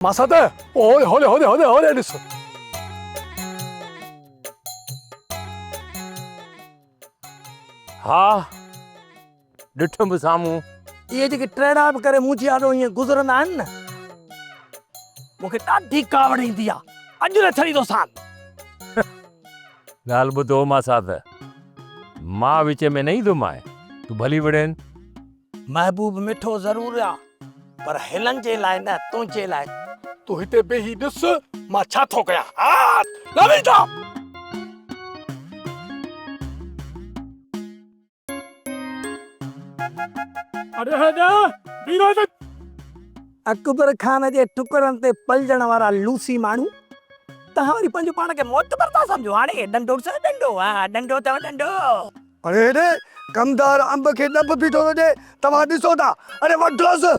마사대 어디 ॾिस हा ॾिठुमि साम्हूं ये जेके ट्रेडा बि करे मूं आॾो ईअं गुज़रंदा आहिनि न मूंखे ॾाढी कावड़ ईंदी आहे अॼु न छॾी थो सान ॻाल्हि ॿुधो मासात मां विच में न ईंदुमि तूं भली विड़ेन महबूब मिठो ज़रूर आहे पर हिननि जे लाइ न तुंहिंजे लाइ तूं हिते बेही ॾिस मां छा थो कयां हा लविता अरे हेॾे बीरो त अकबर खान जे टुकड़नि ते पलजण वारा लूसी माण्हू तव्हां वरी पंहिंजो पाण खे मोतबर था सम्झो हाणे डंडो स डंडो हा डंडो अथव डंडो अरे हेॾे कमदार अंब खे ॾब बि थो ॾे तव्हां ॾिसो था अरे वठोसि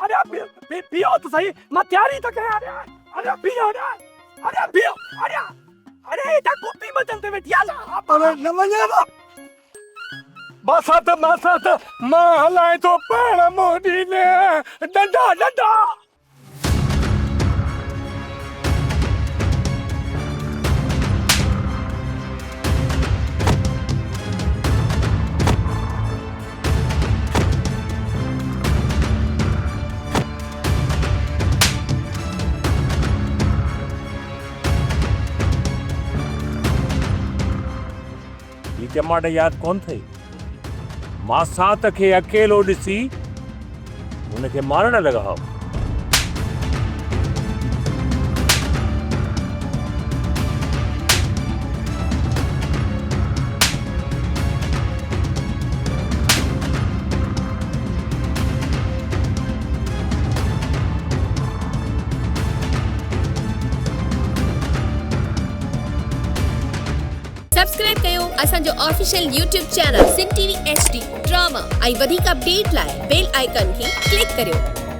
अरे बीहो त सही मां तयारी त कयां अरे बीहो अरे बीहो अरे हेॾा कुपी बचन ते वेठी आहे अरे न वञे मासात मां हलाए थो पाण मोदी ने डंडा टमाटा यादि कोन अथई मासात खे अकेलो ॾिसी हुनखे मारण लॻा सब्सक्राइब कयो असांजो ऑफिशियल यूट्यूब चैनल सिन टीवी HD ड्रामा ऐं वधीक अपडेट लाइ बेल आइकन खे क्लिक करियो।